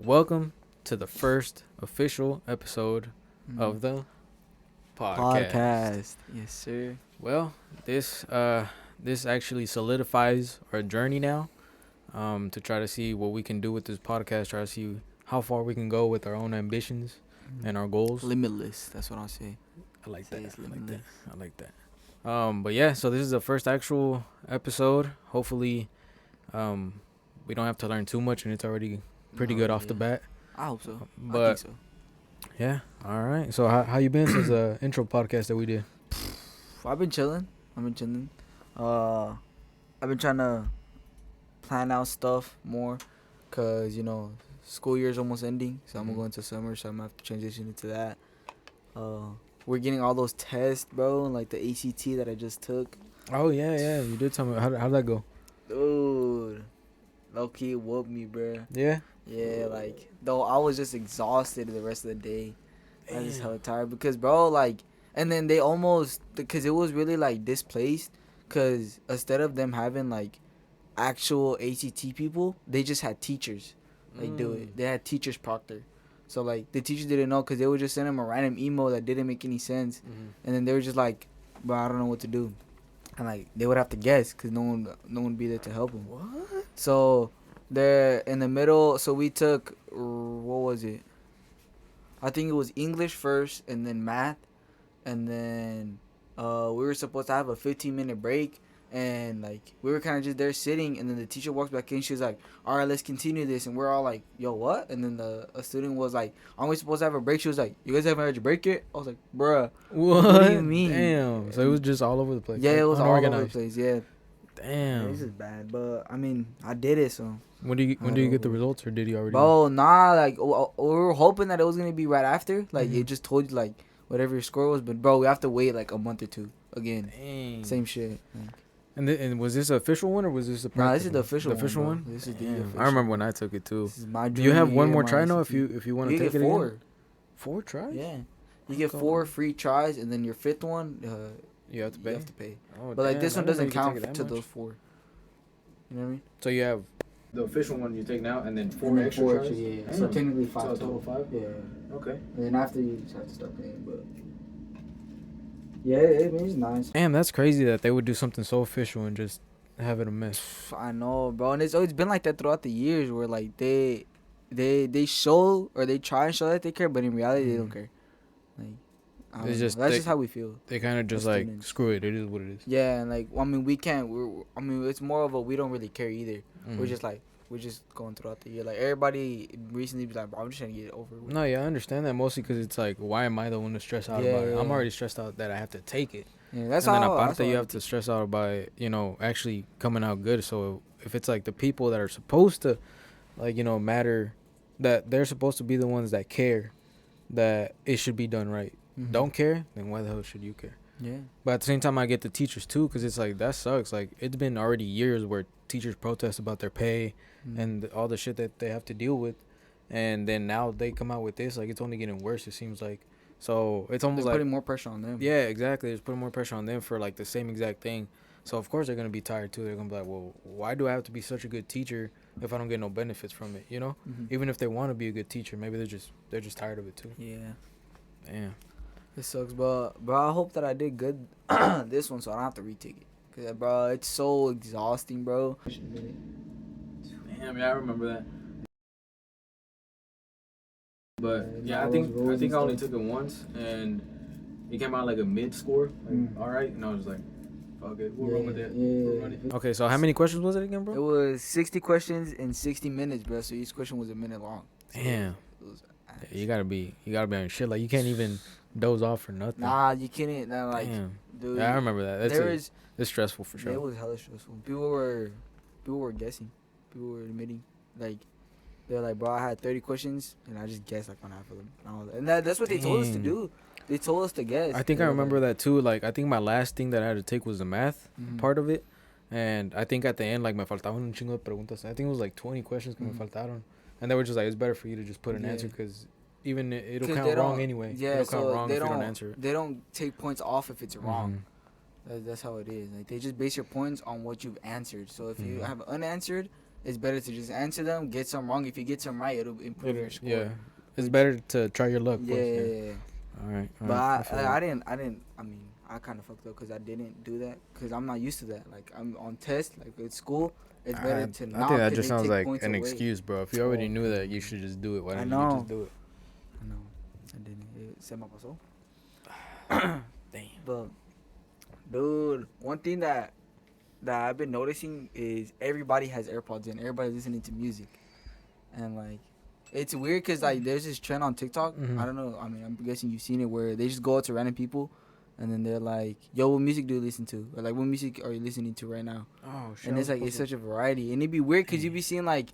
welcome to the first official episode of the podcast. Yes, sir. Well, this actually solidifies our journey now. To try to see what we can do with this podcast, try to see how far we can go with our own ambitions and our goals. Limitless. That's what I'll say. I like that. It's I like that. limitless. I like that. But yeah, so this is the first actual episode. Hopefully, we don't have to learn too much, and it's already pretty good off the bat. I hope so. But I think so. yeah, all right. So how you been since the intro podcast that we did? I've been chilling. I've been trying to plan out stuff more, cause school year's almost ending, so I'm gonna go into summer, so I'm gonna have to transition into that. We're getting all those tests, bro, like the ACT that I just took. Oh yeah, you did tell me. How'd that go? Dude, low key whooped me, bro. Yeah. Yeah, like though I was just exhausted the rest of the day. I was just Damn. hella tired because, bro, like, and then they almost, because it was really like displaced, because instead of them having like actual ACT people, they just had teachers like do it. They had teachers proctor. So like the teachers didn't know, because they would just send them a random email that didn't make any sense, and then they were just like, bro, I don't know what to do, and like they would have to guess because no one would be there to help them. What? So they're in the middle. So we took, what was it? I think it was English first, and then math, and then we were supposed to have a 15-minute break, and like we were kind of just there sitting, and then the teacher walks back in. She was like, "All right, let's continue this," and we're all like, "Yo, what?" And then a student was like, "Aren't we supposed to have a break?" She was like, "You guys haven't had your break yet?" I was like, "Bruh, what do you mean?" Damn. So it was just all over the place. Yeah, like, it was all over the unorganized. place. Yeah, Damn. this is bad, but I mean, I did it, so. When do you get the results, or did you already? Bro, nah, like we were hoping that it was gonna be right after. Like it just told you like whatever your score was, but bro, we have to wait like a month or two again. Dang. Same shit. Like, And was this an official one, or was this a practical? nah, this is the official. The official one. This is the Damn. official. I remember when I took it too. This is my. Do you have one more try now ACT. if you want to You take get it four. again? 4 tries? Yeah, you get 4 free tries, and then your 5th one, You have to pay. you have to pay. Oh, But like damn, this I one didn't know doesn't you could count take it that to much. those 4. You know what I mean? So you have the official one you take now, and then 4 And then extra 4 tries. extra, yeah. Damn. So technically 5 So a total. total 5. Yeah. Okay. And then after you just have to start paying, but. Yeah, it's nice. Damn, that's crazy that they would do something so official and just have it a mess. I know, bro, and it's always been like that throughout the years, where like they show, or they try and show that they care, but in reality they don't care. Like, I don't It's know. just That's they- just how we feel. They kind of just The like students. screw it. It is what it is. Yeah, and like I mean we can't. It's more of a we don't really care either. Mhm. We're just going throughout the year. Like everybody recently be like, bro, I'm just trying to get it over with. No, yeah, I understand that mostly because it's like, why am I the one to stress out about it? I'm Yeah. already stressed out that I have to take it. Yeah, that's and then how. aparte, you have to stress out about it, actually coming out good. So if it's like the people that are supposed to, like, matter, that they're supposed to be the ones that care, that it should be done right. Don't care, then why the hell should you care? Yeah. But at the same time, I get the teachers too, because it's like, that sucks. Like, it's been already years where teachers protest about their pay and all the shit that they have to deal with, and then now they come out with this. Like, it's only getting worse, it seems like. So it's almost They're like putting more pressure on them. yeah, exactly. It's putting more pressure on them for like the same exact thing. So of course they're gonna be tired too. They're gonna be like, well, why do I have to be such a good teacher if I don't get no benefits from it? Even if they want to be a good teacher, maybe they're just tired of it too. Yeah. Damn. It sucks, but bro, I hope that I did good this one, so I don't have to retake it. Cause bro, it's so exhausting, bro. Damn, yeah, I remember that. But yeah, I think I only took it once, and it came out like a mid score, like all right, and I was like, fuck it, we'll run with that. Yeah. Okay, so how many questions was it again, It bro? was 60 questions in 60 minutes, bro. So each question was a minute long. So Damn. It was You gotta be on your shit. Like, you can't even doze off or nothing. nah, you can't. Nah, like, Damn. dude. Yeah, I remember that. It's stressful for sure. It was hella stressful. People were guessing. People were admitting. Like, they're like, bro, I had 30 questions, and I just guessed like on half of them. And that's what they told us to Dang. do. They told us to guess. I think I remember that too. Like, I think my last thing that I had to take was the math part of it. And I think at the end, like, me faltaban un chingo de preguntas. I think it was like 20 questions que me faltaron. And they were just like, it's better for you to just put an answer, because even it'll count wrong anyway. Yeah, it'll so count wrong they if you don't don't answer it. They don't take points off if it's wrong. That's how it is. Like, they just base your points on what you've answered. So if you have unanswered, it's better to just answer them, get some wrong. If you get some right, it'll improve your score. Yeah, it's Which- better to try your luck. Yeah, Plus, yeah, yeah. yeah. All right. All But right. feel that. I mean, I kind of fucked up because I didn't do that because I'm not used to that. Like, I'm on test, like, at school, it's better to I not. think that 'Cause just they sounds take like points an away. excuse, bro. If you already Oh. knew that, you should just do it. Why I didn't you know. just do it? No, I didn't. Se me pasó. Damn. But, dude, one thing that I've been noticing is everybody has AirPods in. Everybody's listening to music, and like, it's weird because like there's this trend on TikTok. Mhm. I don't know. I mean, I'm guessing you've seen it where they just go out to random people, and then they're like, "Yo, what music do you listen to?" Or like, "What music are you listening to right now?" Oh shit. And it's like it's such a variety, and it'd be weird because Dang. you be seeing like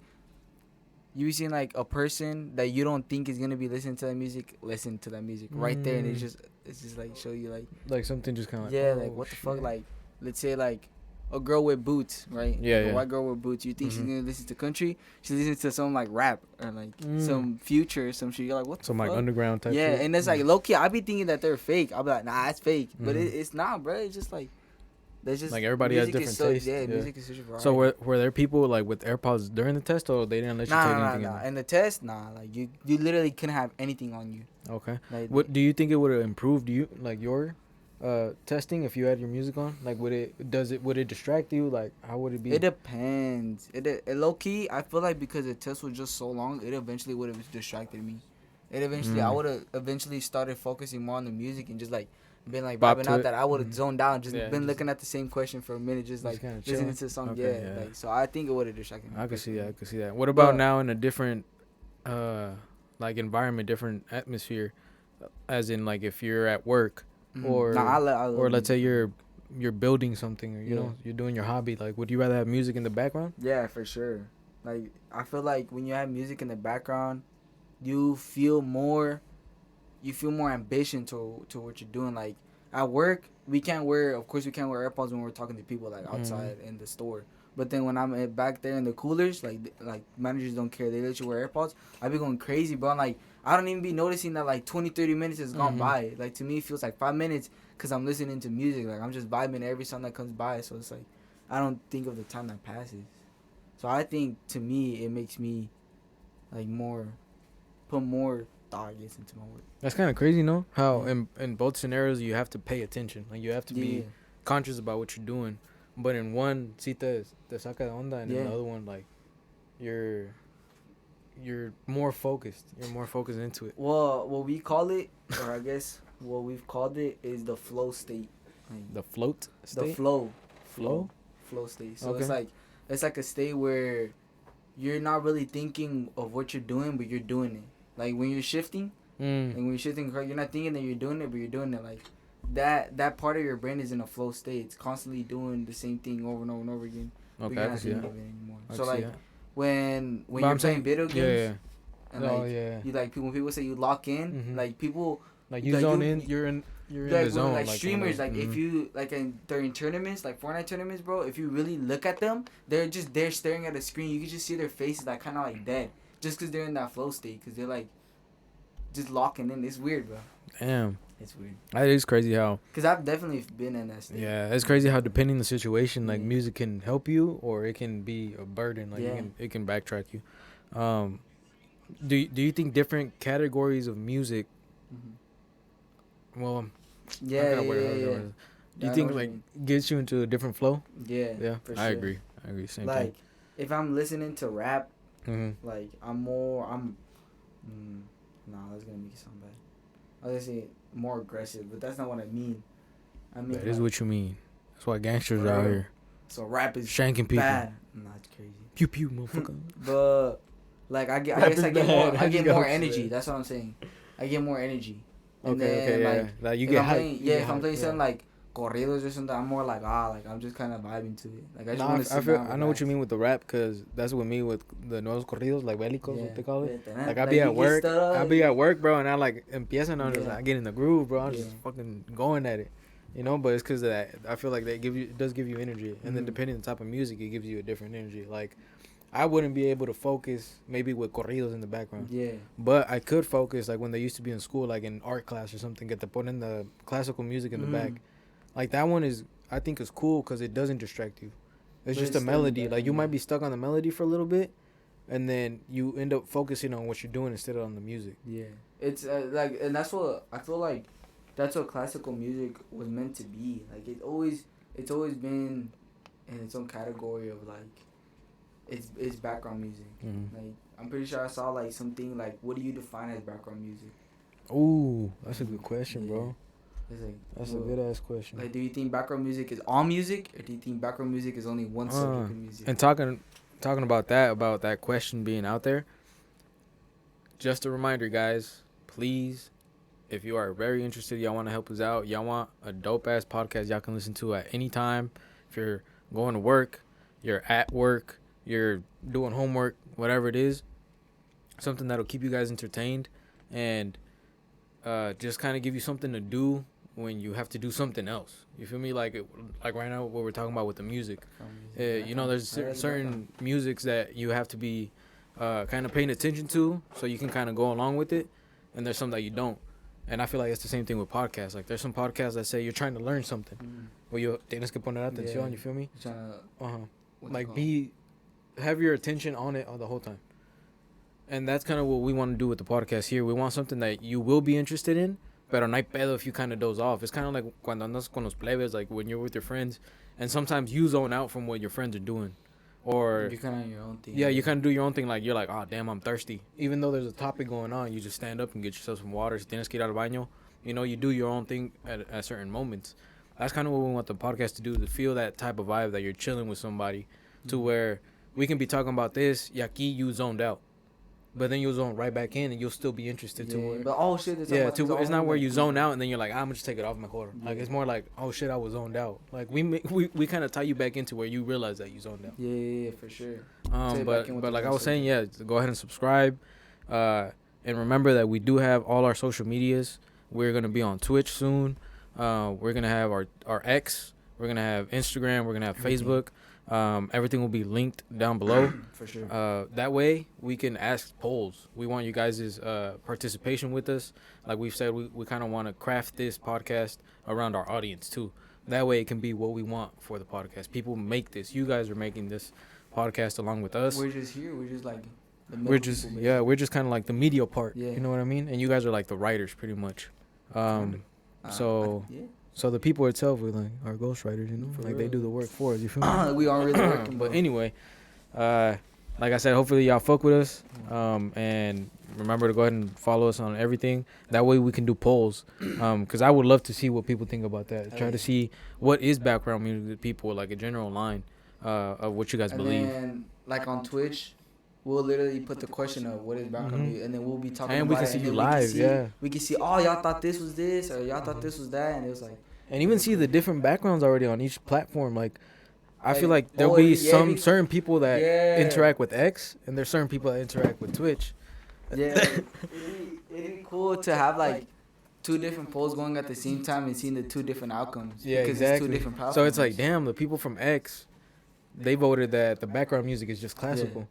a person that you don't think is gonna be listening to that music listen to that music right there, and it's just like show you like something just kind of yeah, like what the fuck, like let's say like a girl with boots, right? Yeah, like yeah. A white girl with boots. You think she's Mhm. gonna listen to country? She's listening to some like rap or like some Future or some shit. You're like, what the some fuck? like underground type. Yeah, shit. and it's like low key. I be thinking that they're fake. I'll be like, nah, it's fake, but Mhm. it's not, bro. It's just like there's just Like, everybody has music different is so, tastes, Yeah, yeah. music is such a variety. So were there people like with AirPods during the test, or they didn't let you take nah, anything nah. in? And the test, nah, like you literally couldn't have anything on you. Okay. Like, What do you think it would have improved you like your testing if you had your music on? Like would it distract you? Like how would it be? It depends. It low key. I feel like because the test was just so long, it eventually would have distracted me. I would have eventually started focusing more on the music and just like been like Bop vibing to out it. that I would have Mhm. zoned out, just Yeah, been just- looking at the same question for a minute, just like kinda listening chilling? to the song. Okay, Yeah, yeah. like so I think it would have distracted me. I could see that. I personally. could see that. What about But- now in a different like environment, different atmosphere, as in like if you're at work Mhm. or Nah, I love or let's say music. you're building something, or you Yeah. know you're doing your hobby. Like would you rather have music in the background? Yeah, for sure. Like I feel like when you have music in the background, you feel more ambition to what you're doing. Like at work, we can't wear AirPods when we're talking to people like outside in the store. But then when I'm back there in the coolers, like managers don't care. They let you wear AirPods. I be going crazy, bro. Like I don't even be noticing that like 20-30 minutes has gone by. Like to me, it feels like 5 minutes because I'm listening to music. Like I'm just vibing to every song that comes by. So it's like I don't think of the time that passes. So I think to me, it makes me like put more thought, I guess, into my work. That's kind of crazy, no? How Yeah. in both scenarios you have to pay attention. Like you have to be conscious about what you're doing. But in one, si te saca de onda, and in Yeah. the other one, like you're more focused. You're more focused into it. Well, what we call it, or I guess what we've called it, is the flow state. Like, The float state. the flow state. So Okay. it's like a state where you're not really thinking of what you're doing, but you're doing it. Like when you're shifting, like when you're shifting, you're not thinking that you're doing it, but you're doing it. Like that part of your brain is in a flow state. It's constantly doing the same thing over and over and over again. But Okay, you're I not can see thinking that. of it anymore. I So can see like that. when But you're I'm playing saying- video games, Yeah, and oh like yeah. you like when people say you lock in, Mhm. like people Like you like zone you- in. You're in like the when, zone. like when streamers, they- like if mhm. you like during tournaments, like Fortnite tournaments, bro. If you really look at them, they're staring at a screen. You can just see their faces like kind of like dead, just because they're in that flow state, because they're like just locking in. It's weird, bro. Damn, It's weird. that is crazy how. Cause I've definitely been in that state. Yeah, it's crazy how depending the situation, like Yeah. music can help you or it can be a burden. Like Yeah. it can backtrack you. Do you think different categories of music? Well, Yeah, I'm yeah, kinda worried how yeah, it's yeah. gonna- Do I you know think what you like mean. gets you into a different flow? Yeah, Yeah, for I sure. agree. Same Like if I'm listening to rap, thing. like nah, that's gonna make it sound bad. I was gonna say more aggressive, but that's not what I mean. I mean That is like, what you mean. That's why gangsters For are out real. here so rap is shanking people. bad. Nah, it's crazy. Pew pew, motherfucker. But like I guess Rap I is get bad. more I just got energy. upset. That's what I'm saying. I get more energy. And Okay, then, okay, yeah. like, Like you if get I'm hype. playing, you get if I'm hype, playing yeah. something like corridos or something, I'm more like I'm just kind of vibing to it. Like I just Nah, want to I sit feel down. I know what you mean with the rap, because that's what me with the nuevos corridos, like bélicos, what they call it. Like I be at work, bro, and I like empiezan on Yeah. I get in the groove, bro. I'm just Yeah. fucking going at it, you know. But it's because of that. I feel like it does give you energy, and then Mhm. depending on the type of music, it gives you a different energy. Like I wouldn't be able to focus maybe with corridos in the background, Yeah. but I could focus like when they used to be in school, like in art class or something. Get to put in the classical music in the back, like that one is I think is cool because it doesn't distract you. It's But just a it's still in the melody. Like you background, might yeah. be stuck on the melody for a little bit, and then you end up focusing on what you're doing instead of on the music. Yeah, it's like, and that's what I feel like. That's what classical music was meant to be. Like it's always been in its own category of like, it's background music. Mm-hmm. Like I'm pretty sure I saw like something like, what do you define as background music? Ooh, that's a good question, Yeah, bro. it's like, That's a well, good ass question. like, do you think background music is all music, or do you think background music is only one subject of music? And talking about that question being out there. Just a reminder, guys. Please, if you are very interested, y'all want to help us out, y'all want a dope ass podcast y'all can listen to at any time. If you're going to work, you're at work, you're doing homework, whatever it is, something that'll keep you guys entertained and just kind of give you something to do when you have to do something else. You feel me? Like right now, what we're talking about with the music. You know, there's certain musics that you have to be kind of paying attention to so you can kind of go along with it, and there's some that you don't. And I feel like it's the same thing with podcasts. Like there's some podcasts that say you're trying to learn something. Well, you tienes que poner atención. You feel me? Like have your attention on it all the whole time. And that's kind of what we want to do with the podcast here. We want something that you will be interested in, pero no hay pedo if you kind of doze off. It's kind of like cuando andas con los plebes, like when you're with your friends, and sometimes you zone out from what your friends are doing. Or you kind of your own thing. Yeah, you kind of do your own thing. Like you're like, oh damn, I'm thirsty. Even though there's a topic going on, you just stand up and get yourself some water. Si tienes que ir al baño, you know, you do your own thing at certain moments. That's kind of what we want the podcast to do, to feel that type of vibe that you're chilling with somebody, to where we can be talking about this. Y aquí you zoned out, but then you'll zone right back in, and you'll still be interested to where. But oh shit, It's not where you zone out and then you're like, I'm gonna just take it off my quarter. Like it's more like, oh shit, I was zoned out. Like we kind of tie you back into where you realize that you zoned out. Yeah, for sure. But like I was saying, yeah, go ahead and subscribe, and remember that we do have all our social medias. We're gonna be on Twitch soon. We're gonna have our X. We're gonna have Instagram. We're gonna have Facebook. Everything will be linked down below. For sure. That way we can ask polls. We want you guys' participation with us. Like we've said, we kind of want to craft this podcast around our audience too. That way it can be what we want for the podcast. People make this. You guys are making this podcast along with us. We're just here. We're just like the We're just people, we're just kind of like the media part. Yeah. You know what I mean? And you guys are like the writers pretty much. So the people itself are like our ghostwriters, you know, For like real. they do the work for us. You feel me? we aren't really working, But anyway, like I said, hopefully y'all fuck with us. And remember to go ahead and follow us on everything. That way we can do polls. Because I would love to see what people think about that. Try to see what is background music to people, like a general line of what you guys believe. And like on Twitch, we'll literally put the question of what is background music, and then we'll be talking And about we can it, see and you then live, we can see, oh, y'all thought this was this, or y'all thought this was that, and it was like, And even see the different backgrounds already on each platform. Like, I feel Like, like there'll be yeah, some certain people that yeah. interact with X, and there's certain people that interact with Twitch. yeah, it'd be cool to have like two different polls going at the same time and seeing the two different outcomes. Yeah, because exactly. It's two different platforms. So it's like, damn, the people from X, they voted that the background music is just classical,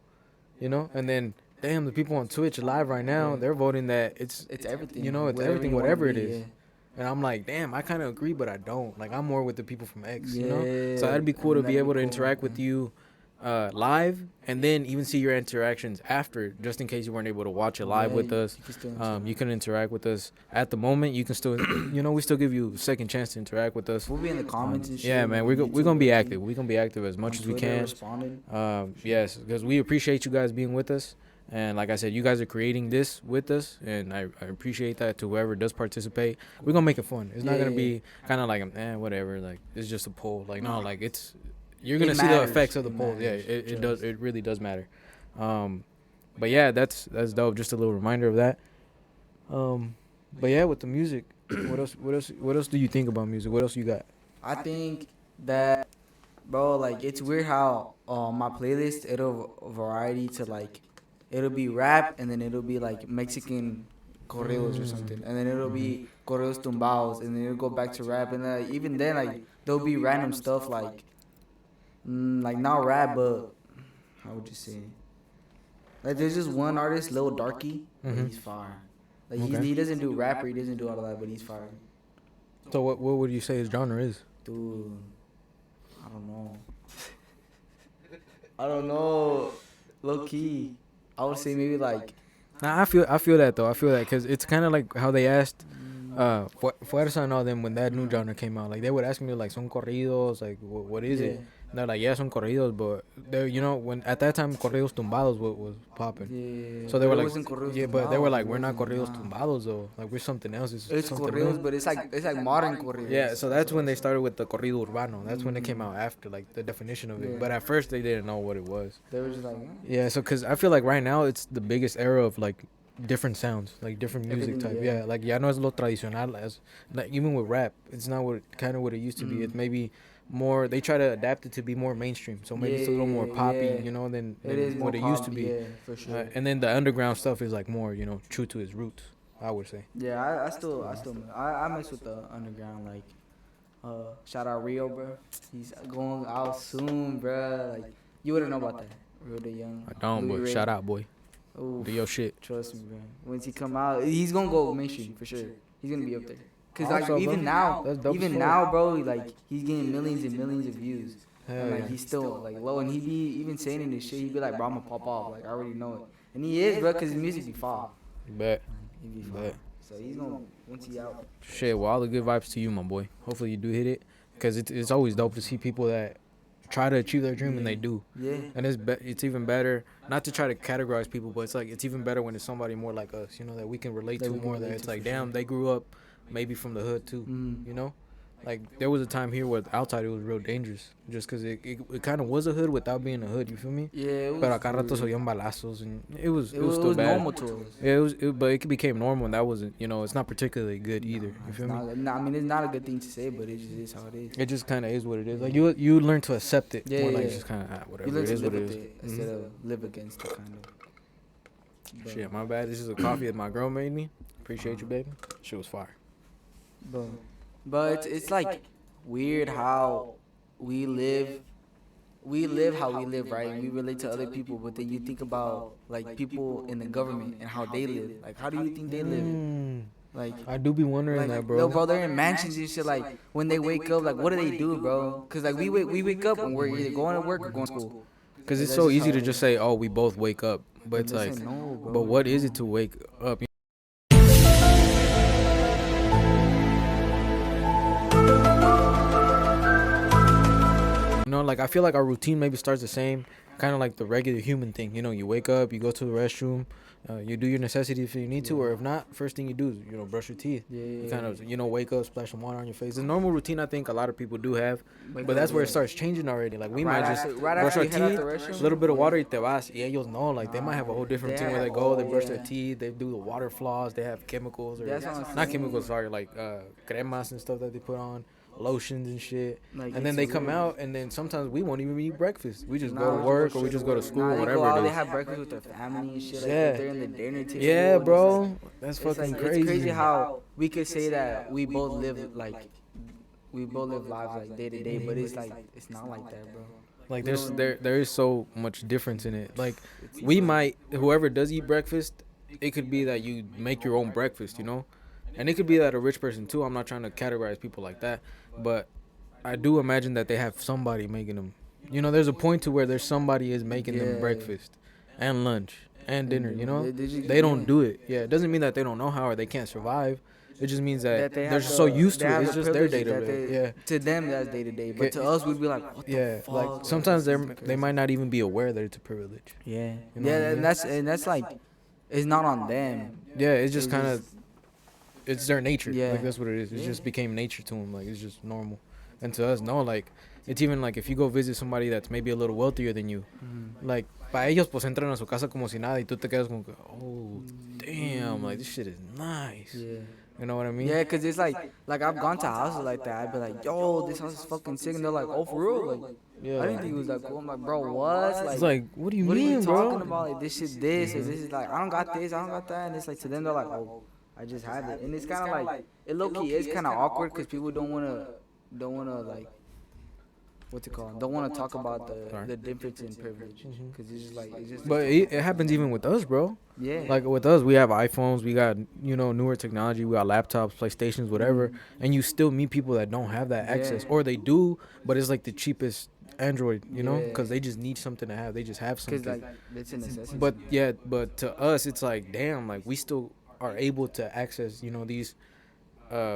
you know? And then, damn, the people on Twitch live right now, they're voting that it's everything. you know, it's whatever everything, you wanna whatever it be, is. yeah. And I'm like, damn, I kind of agree, but I don't. Like, I'm more with the people from X, you know? Yeah, So that'd be cool to and be that'd able be to cool, interact with yeah. you live, and then even see your interactions after, just in case you weren't able to watch it live Yeah, with us. you can still interact. You can interact with us at the moment. You can still, you know, we still give you a second chance to interact with us. We'll be in the comments and shit. Yeah, man, we're YouTube, gonna be everything. active. We're gonna be active as much On as we Twitter, can. responding. Yes, because we appreciate you guys being with us. And like I said, you guys are creating this with us, and I appreciate that to whoever does participate. We're gonna make it fun. It's not gonna be kind of like, whatever. Like it's just a poll. Like no, like you're gonna see the effects of the poll. Yeah, it does. It really does matter. But yeah, that's dope. Just a little reminder of that. But yeah, with the music, what else do you think about music? What else you got? I think that, bro, like it's weird how my playlist it'll variety to like, it'll be rap and then it'll be like Mexican corridos or something, and then it'll be corridos tumbados, and then it'll go back to rap, and even then like there'll be random stuff like not rap, but how would you say? Like there's just one artist, Lil Darky, but he's fire. Like he doesn't do rap or he doesn't do all of that, but he's fire. So what would you say his genre is? Dude, I don't know. I don't know. Low key, I would say maybe like. Nah, I feel that though. I feel that because it's kind of like how they asked Fuerza and all them when that new genre came out. Like they would ask me like son corridos, like what is it? Yeah. And they're like yeah, son corridos, but they when at that time corridos tumbados was popping. Yeah. So they But were it like wasn't corridos yeah, but they were tumbados, like it we're not wasn't, corridos nah. tumbados though. Like we're something else. It's Something corridos, new. but it's like modern corridos. Yeah, so that's when they started with the corrido urbano. That's when it came out after like the definition of it. Yeah. But at first they didn't know what it was. They were just like, Yeah, so because I feel like right now it's the biggest era of like different sounds, like different music Everything, type. yeah. Yeah, like ya no es lo tradicional as like even with rap, it's not what kind of what it used to be. It's maybe more they try to adapt it to be more mainstream, so maybe it's a little more poppy, yeah. you know, than it is what more it used to poppy, be. Yeah, for sure. And then the underground stuff is like more, you know, true to its roots. I would say. Yeah, I mess with the underground. Like, shout out Rio, bro. He's going out soon, bro. Like, you wouldn't know about that. Rio the Young. I don't, Louis but Ray. shout out, boy. Oof, Do your shit. trust me, bro. Once he come out, he's gonna go mainstream for sure. He's gonna be up there. Cause like Also, bro, even now, that's dope as even fuck. now, bro, like he's getting millions and millions of views. Hell And like yeah. he's still like low, and he be even saying in this shit, he be like, bro, I'ma pop off. Like I already know it, and he is, bro, cause his music be fire. Bet. He be fire. Bet. So he's gonna once he out. Shit, well, all the good vibes to you, my boy. Hopefully you do hit it, because it's always dope to see people that try to achieve their dream and they do. Yeah. And it's even better, not to try to categorize people, but it's like it's even better when it's somebody more like us, you know, that we can relate That to we can more. That relate it's to, like, for damn, sure. they grew up maybe from the hood too, Mm. you know. Like there was a time here where outside it was real dangerous, just because it kind of was a hood without being a hood. You feel me? Yeah. It was, Pero acá rato se oían balazos and it was it still was bad. normal to us. Yeah, but it became normal, and that wasn't, you know, it's not particularly good either. You It's feel me? not, I mean, it's not a good thing to say, but it just is how it is. It just kind of is what it is. Like you learn to accept it. Yeah, more like yeah. it's just kind of whatever. You learn It to is what live it with is. it instead of live against it, kind of. But, Shit, my bad. This is a coffee that my girl made me. Appreciate you, baby. Shit was fire. but it's like weird how we live. We live how we live, right? And we relate to other people, but then you think about like people in the government and how they live. Like, how do you think they live? Like, I do be wondering that, bro. no, bro, they're in mansions and shit. Like, when they wake up, like, what do they do, bro? Cause like we wake up and we're either going to work or going to school. Because it's so easy to just say, "Oh, we both wake up," but it's like, no, bro. but what is it to wake up? You know, like I feel like our routine maybe starts the same, kind of like the regular human thing. You know, you wake up, you go to the restroom, you do your necessities if you need to, or if not, first thing you do is, you know, brush your teeth. Yeah, You kind of, you know, wake up, splash some water on your face. The normal routine I think a lot of people do have, Wake but up, that's where it yeah. starts changing already. Like we Right might just after- brush our you head out teeth, the a restroom, little bit of water, y te vas. Yeah, you'll know. Like they might have a whole different They routine where they have- go, they oh, brush yeah. their teeth, they do the water floss, they have chemicals or That's what I'm not saying. chemicals, sorry, like cremas and stuff that they put on, lotions and shit. Like, And then it's they come weird. out, and then sometimes we won't even eat breakfast. We just Nah, go to we work go or we straight just to go to work. school, Nah, they whatever go out, it They is. have breakfast with their family and shit. Like, Yeah. they're in the dinner table. Yeah, It's bro, like- that's It's fucking like, crazy. It's crazy how we could say that we both live like we both live lives like day to day, but it's like it's not like that, bro. Like we there's don't- there is so much difference in it. Like we might, whoever does eat breakfast, it could be that you make your own breakfast, you know, and it could be that a rich person too. I'm not trying to categorize people like that, but I do imagine that they have somebody making them. You know, there's a point to where there's somebody is making them Yeah. breakfast and lunch and dinner. You know, They just- they don't yeah. do it. Yeah, it doesn't mean that they don't know how or they can't survive. It just means that, they they're have just so the- used they to it. have It's the just their day privilege to that day. they- Yeah. To them, that's day to day, but to us, we'd be like, what the Yeah, fuck? like sometimes This they is might crazy. not even be aware that it's a privilege. Yeah, You know what I yeah, mean? and that's like, it's not on them. Yeah, it's just It's kind of, it's their nature. Yeah. Like that's what it is. It Yeah. just became nature to them. Like it's just normal. And to us, no, like it's even like if you go visit somebody that's maybe a little wealthier than you, like para ellos pues entran a su casa como si nada y tú te quedas como que, oh damn, like this shit is nice. Yeah. You know what I mean? Yeah, cause it's like I've gone to houses like that. I'd be like, yo, this house is fucking sick, and they're like, oh, for real? Like, Yeah. I didn't think it was that cool. I'm like, bro, what? It's like, what do you what are mean, you bro? talking about? Like, this shit, this, or this is like, I don't got this, I don't got that, and it's like to them, they're like, oh, I just have it, and it's kind of like, it low key is kind of awkward because people don't wanna like, what's it called? Don't want to talk about the difference in privilege, because it's just like, it's just. But it happens even with us, bro. yeah, Like with us, we have iPhones, we got, you know, newer technology, we got laptops, PlayStations, whatever, and you still meet people that don't have that access, Yeah. or they do, but it's like the cheapest Android, you know, Yeah. because they just need something to have. They just have Cause something. like it's a necessity. But yeah, but to us, it's like, damn, like we still are able to access, you know, these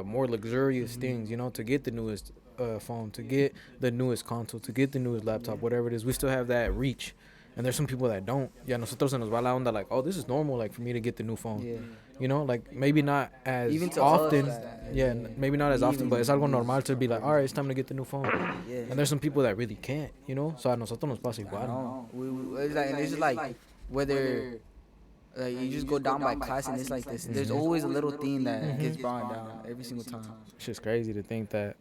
more luxurious things, you know, to get the newest phone, to get the newest console, to get the newest laptop, whatever it is. We still have that reach. And there's some people that don't. Yeah, nosotros se nos va la onda like, oh, this is normal, like for me to get the new phone. Yeah. You know, like maybe not as Even to often. us, that, Yeah, maybe not as we often, but it's algo even- normal to be like, all right, it's time to get the new phone. Yeah. And there's some people that really can't, you know. So a nosotros nos pasa I igual. know. It's like, and it's just like whether like you just go down by class and it's like this. There's always a little thing that gets brought down every single time. It's just crazy to think that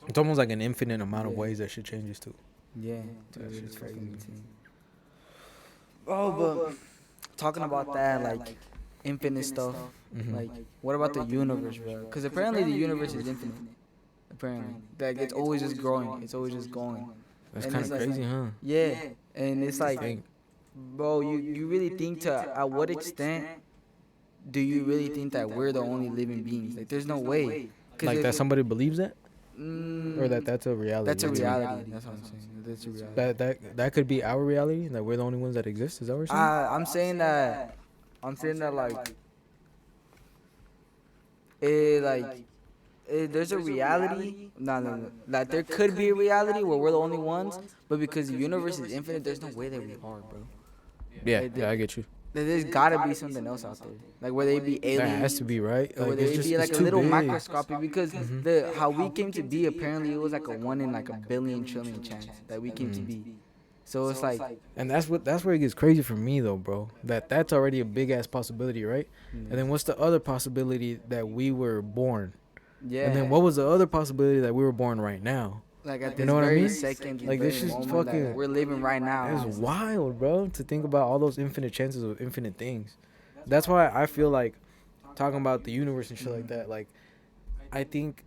it's almost like an infinite amount of ways that shit changes too. Yeah, That dude, shit's it's crazy. fucking- Oh, but talking about that, like infinite stuff. Mhm. Like, what about the universe, bro? Because apparently the universe is infinite. Apparently, like it's always just growing. It's always just going. That's and kind it's of like- crazy, huh? Yeah, and it's like, Think. bro, you really think to at what extent do you really think that we're the only living beings? Like, there's no way. 'Cause Like if- that somebody believes that, or Mm, that's a reality. that's a That's reality. That's what I'm saying. That's a reality. That could be our reality. That we're the only ones that exist. Is that what you're saying? I'm saying that. Like, there's a reality. No. Like there could be a reality where we're the only ones, but because the universe is infinite, there's no way that we are, bro. Yeah, like, yeah, I get you. There's gotta be something else out there. Like where they be That has aliens. to be right. Or Like, they it's just be like it's a too little big. microscopic because the how we came to be apparently it was like a 1 in like a billion trillion chance that we came to be. So it's like And that's where it gets crazy for me though, bro. That's already a big ass possibility, right? And then what's the other possibility that we were born? yeah. And then what was the other possibility that we were born right now? like at You this know what I very mean? second, Like, very this is moment that fucking- we're living right now. It's wild, bro, to think about all those infinite chances of infinite things. That's why I feel like talking about the universe and shit like that. Like, I think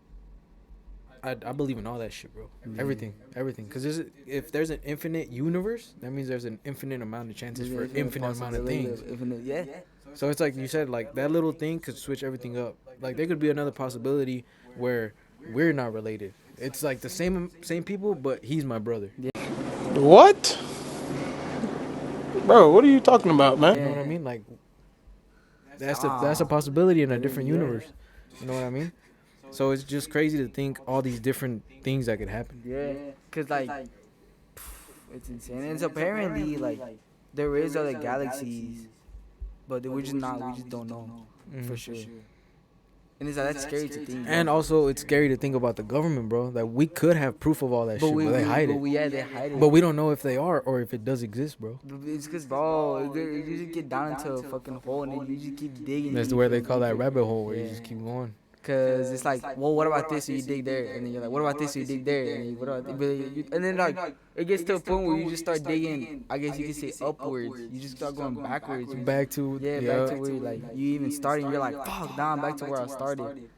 I believe in all that shit, bro. Everything. Because if there's an infinite universe, that means there's an infinite amount of chances for an infinite amount of things. Yeah. So it's like you said, like that little thing could switch everything up. Like there could be another possibility where we're not related. It's like the same people, but he's my brother. You What? Bro, what are you talking about, man? know what I mean? Like that's a possibility in a different universe. You know what I mean? So it's just crazy to think all these different things that could happen. Yeah. Cause like it's insane. And it's apparently like there is other galaxies, but we just don't know for sure. And it's like that's scary to think. And also, it's scary to think about the government, bro. That we could have proof of all that shit, but they hide it. They hide it. But we don't know if they are or if it does exist, bro. It's because, bro, you just get down into a fucking hole and then you just keep digging. That's where they call that rabbit hole, where you just keep going. Because it's like, well, what about this? So you dig there, and then you're like, what about this? So you dig there, and then what about and then like it gets to a point where you just start digging. I guess you could say upwards. You just start going backwards. Back to Back to where like you even started. You're like, fuck, now I'm back to where I started.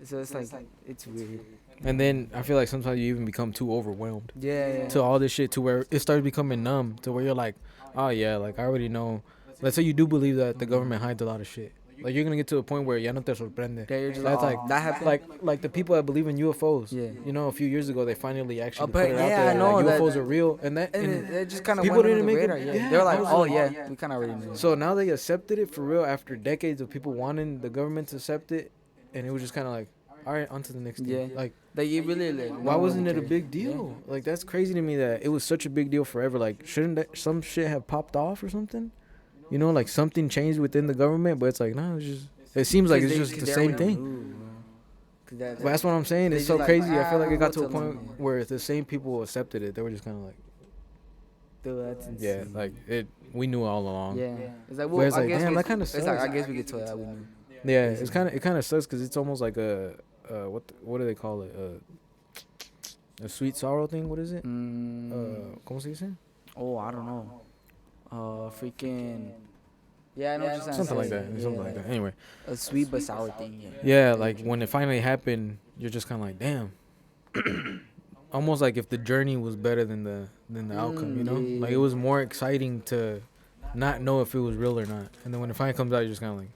So it's like it's weird. And then I feel like sometimes you even become too overwhelmed Yeah. to all this shit, to where it starts becoming numb, to where you're like, oh yeah, like I already know. Let's say you do believe that the government hides a lot of shit. Like you're gonna get to a point where ya no te sorprende. Yeah, you're just That's like, like that happened. like the people that believe in UFOs. Yeah. You know, a few years ago they finally actually but put it out yeah, there I know that that- UFOs are real, and that And and it just kind of people went under didn't the make it- radar. Yeah. yeah, They were like, I was oh like- yeah, we kind of already knew. So now they accepted it for real after decades of people wanting the government to accept it, and it was just kind of like, all right, on to the next thing. Yeah. Like, Like you really like. why wasn't it a big deal? Like, that's crazy to me that it was such a big deal forever. Like, shouldn't some shit have popped off or something? You know, like something changed within the government, but it's like, no, it's just. It seems like it's just the same thing. But that's what I'm saying. They It's just so like, crazy. I feel like "Ah, it got to a we'll tell point them." where the same people accepted it. They were just kind of like, Dude, that's yeah, insane. like it. We knew all along. Yeah. It's like, well, Where it's I like, guess damn, we- that kinda It's like, sucks. I guess we get to that. We knew. Yeah, it kind of sucks because it's almost like a what do they call it? A sweet sorrow thing. What is it? ¿Cómo se dice? Oh, I don't know. Freaking. Yeah, I know what you're saying. Something like that. Something like that. Anyway, A sweet but sour thing. yeah, like when it finally happened, you're just kind of like, damn. Almost like if the journey was better than the outcome, you know? yeah. Like it was more exciting to not know if it was real or not, and then when it finally comes out, you're just kind of like,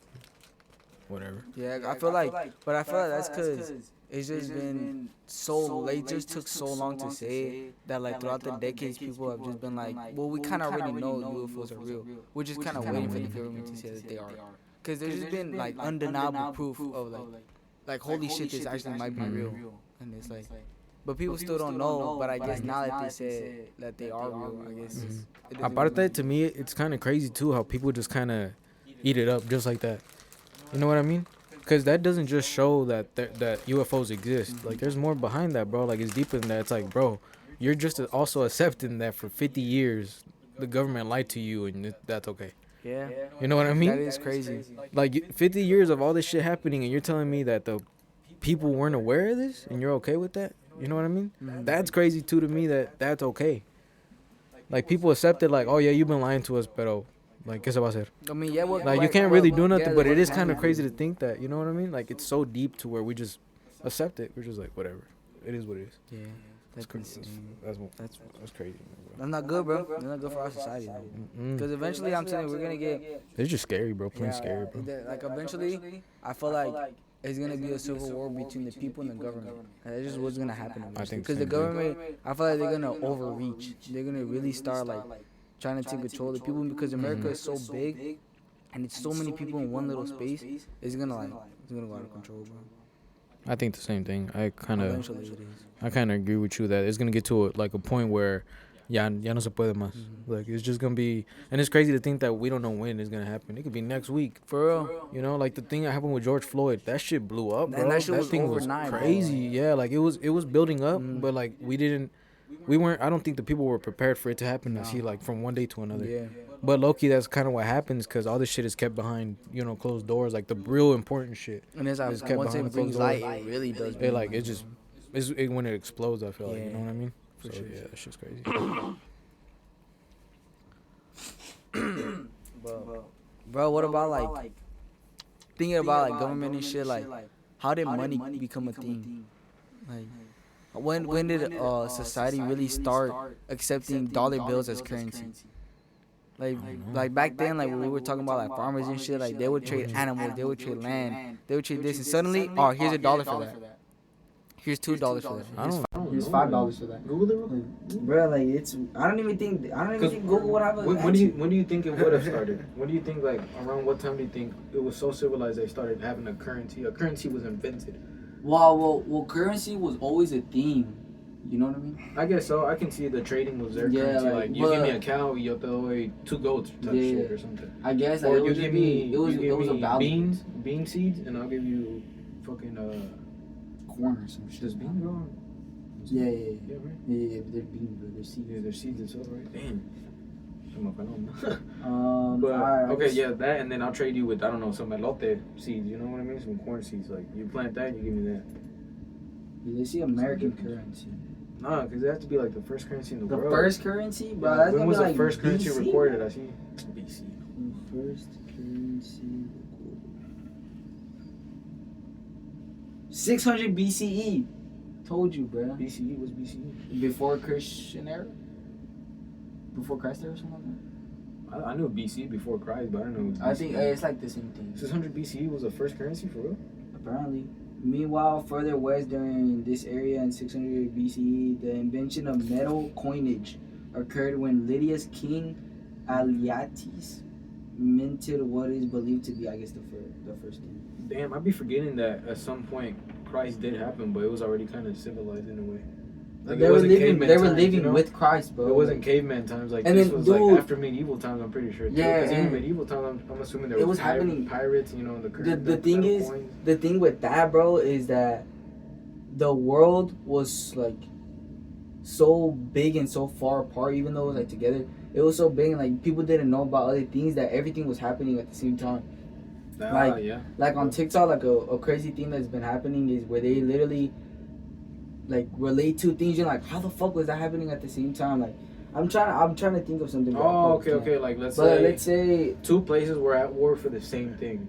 whatever. Yeah, I feel like, but I feel like that's because it's just been so, they just took so long to say it that like throughout the decades people have just been like, well, we kind of already know UFOs are real. We're just kind of kinda waiting for the waiting. government to say that they are, because there's just been like undeniable proof of like holy shit, this actually might be real. And it's like, but people still don't know. But I guess now that they said that they are real, I guess it doesn't Aparte, really to me, it's kind of crazy too how people just kind of eat it up just like that. You know what I mean? Because that doesn't just show that that UFOs exist. Like, there's more behind that, bro. Like, it's deeper than that. It's like, bro, you're just also accepting that for 50 years the government lied to you, and that's okay. yeah. You know what I mean? That is crazy. Like 50 years of all this shit happening, and you're telling me that the people weren't aware of this, and you're okay with that? You know what I mean? That's crazy too to me. That's okay. Like, people accept it. Like, oh yeah, you've been lying to us, pero like, ¿qué se va a hacer? I mean, yeah, well, Like, you can't really do nothing, but it is kind of crazy to think that. You know what I mean? Like, it's so deep to where we just accept it. We're just like, whatever. It is what it is. Yeah, that's crazy. insane. That's crazy. That's not good, bro. That's not good for our society. Because eventually, I'm telling you, we're gonna get. It's just scary, bro. Plain Yeah, scary, bro. like eventually, I feel like it's gonna be a civil war between the people and the government. And that's just what's gonna happen. I think Because the same thing. government, I feel like they're gonna overreach. They're gonna really start like trying to take control of the people, because America is so big and it's so many people in one little space. It's gonna go out of control, bro. I think the same thing. I kind of Eventually, it is. agree with you that it's gonna get to a point where ya no se puede más. Like, it's just gonna be, and it's crazy to think that we don't know when it's gonna happen. It could be next week. For real. You know, like the thing that happened with George Floyd, that shit blew up, bro. And that shit was thing overnight, bro. crazy. Yeah, like it was building up, but like we weren't. I don't think the people were prepared for it to happen. To see, like, from one day to another. Yeah. But low-key, that's kind of what happens, because all this shit is kept behind, closed doors. Like, the real important shit. And it's like, It's kept once behind it the brings closed light, it really does. It like it just it's when it explodes. I feel like, you Yeah. know what I mean. For So sure. yeah, that shit's crazy. Bro, what about like thinking about like government and shit? Like, how did money become a thing? Like, when did society really start accepting dollar bills as currency? Like back then, like when we were talking about like farmers and shit, like they would trade animals, they would trade land, they would trade this, and suddenly, oh, here's $1 for that. Here's $2 for that. Here's $5 for that. Google it real quick. Bro, like it's. I don't even think Google would have a. When do you think it would have started? When do you think, like, around what time do you think it was so civilized they started having a currency? A currency was invented. Well, currency was always a theme. You know what I mean? I guess so. I can see the trading was their Yeah, currency. like, Like, you give me a cow, yo te doy 2 goats type Yeah. shit or something. I guess Or like, you give me it was a value. bean seeds, and I'll give you fucking Corn or some shit. does bean grow? Yeah, Yeah, right. yeah. They're beans, bro. They're seeds. Yeah, their seeds and stuff, right? Damn. Some But alright, okay, yeah, that, and then I'll trade you with, I don't know, some elote seeds. You know what I mean? Some corn seeds. Like, you plant that, and you give me that. They see American currency. Nah, because it has to be like the first currency in the The world. first currency, bro. Yeah, That's when gonna was be the like first currency BC? recorded? I see BC. First currency recorded. 600 BCE. Told you, bro. BCE was BCE. Before Christian era. Before Christ era or something like that. I knew BC before Christ, but I don't know. It was I think BCE. it's like the same thing. 600 BCE was the first currency for real? Apparently. Meanwhile, further west during this area in 600 BCE, the invention of metal coinage occurred when Lydia's king Alyattes minted what is believed to be, I guess, the first thing. Damn, I'd be forgetting that at some point Christ did happen, but it was already kind of civilized in a way. Like, They it were wasn't living. caveman They were times, living you know? with Christ, bro. It wasn't caveman times. Like, And this then, was dude, like after medieval times. I'm pretty sure. Too. Yeah, 'Cause even and medieval times, I'm assuming there it was was happening. pirates. You know, The thing metal is, coins. the thing with that, bro, is that the world was like so big and so far apart. Even though it was like together, it was so big and like people didn't know about other things, that everything was happening at the same time. Like, yeah. Like on TikTok, like a crazy thing that's been happening is where they literally like relate two things. You're like, how the fuck was that happening at the same time? Like, I'm trying to think of something. Oh, okay. Like, let's say two places were at war for the same thing.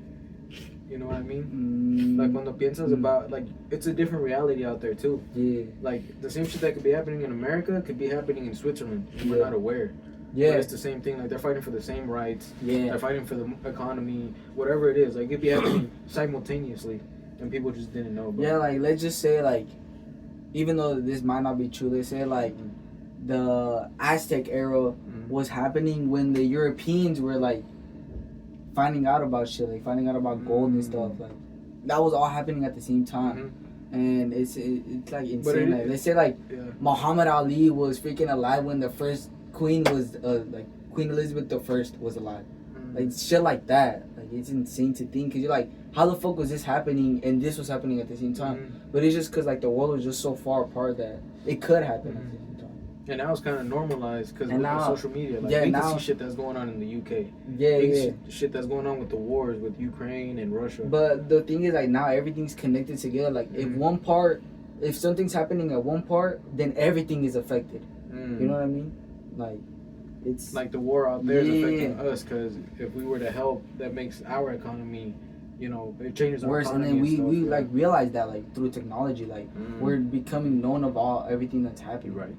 You know what I mean? Like, cuando piensas about, like, it's a different reality out there too. Yeah. Like, the same shit that could be happening in America could be happening in Switzerland, and we're not aware. Yeah. But it's the same thing. Like, they're fighting for the same rights. Yeah. They're fighting for the economy, whatever it is. Like, it'd be happening simultaneously. and people just didn't know about Yeah, it. like let's just say like, even though this might not be true, let's say like the Aztec era was happening when the Europeans were like finding out about shit, like finding out about gold and stuff. Like that was all happening at the same time, and it's like insane. Like let's say like Muhammad Ali was freaking alive when the first queen was like Queen Elizabeth the First was alive. Like shit like that. Like it's insane to think, because you're like, how the fuck was this happening and this was happening at the same time? But it's just because like the world was just so far apart that it could happen at the same time. And now it's kind of normalized because of social media. Like we can see shit that's going on in the UK. Shit that's going on with the wars with Ukraine and Russia. But the thing is, like now everything's connected together. Like if something's happening at one part, then everything is affected. You know what I mean? Like it's like the war out there is affecting us, because if we were to help, that makes our economy, you know, it changes our economy. And then we like realize that like through technology, like we're becoming known about everything that's happening. Right.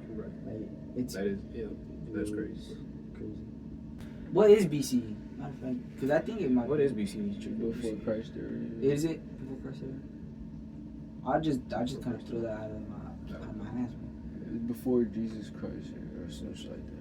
Like it's that's crazy. What is BCE? Because I think it might. What is BCE? Before Christ era. Is it before Christ era? I just kind of threw that out of my hands. Before Jesus Christ or something like that.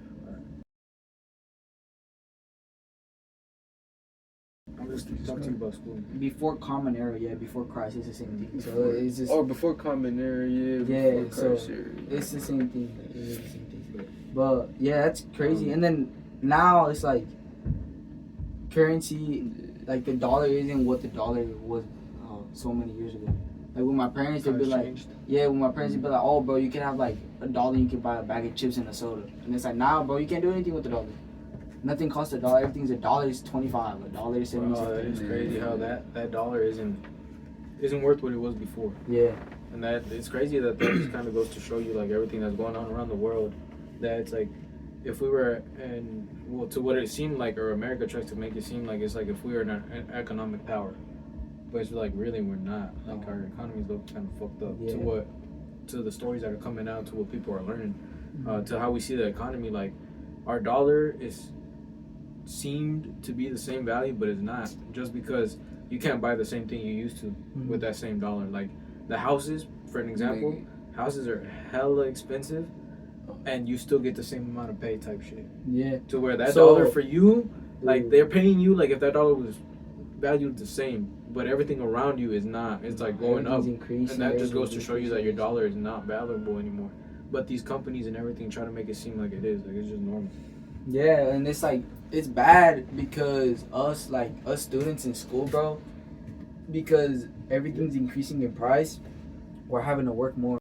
I'm just talking about school. Before Common Era, before Christ, it's the same thing. So it's just. Or before Common Era, before Christ era. It's the same thing. It is the same thing. But yeah, that's crazy. And then now it's like currency, like the dollar isn't what the dollar was so many years ago. Like when my parents would be like, oh bro, you can have like $1, you can buy a bag of chips and a soda. And it's like, nah bro, you can't do anything with the dollar. Nothing costs $1. Everything's $1 is 25, $1 is 70. That is crazy how that dollar isn't worth what it was before. Yeah. And that it's crazy that just kind of goes to show you like everything that's going on around the world. That it's like if we were to what it seemed like, or America tries to make it seem like, it's like if we were an economic power, but it's like really we're not. Like our economy's kind of fucked up to the stories that are coming out, to what people are learning, to how we see the economy. Like our dollar seemed to be the same value, but it's not, just because you can't buy the same thing you used to with that same dollar. Like the houses, for an example, houses are hella expensive, and you still get the same amount of pay type shit. Yeah. To where that dollar for you, like they're paying you like if that dollar was valued the same, but everything around you is not. It's like going up, and that just goes to show you that your dollar is not valuable anymore. But these companies and everything try to make it seem like it is. Like it's just normal. Yeah, and it's like it's bad because us students in school, bro, because everything's increasing in price, we're having to work more.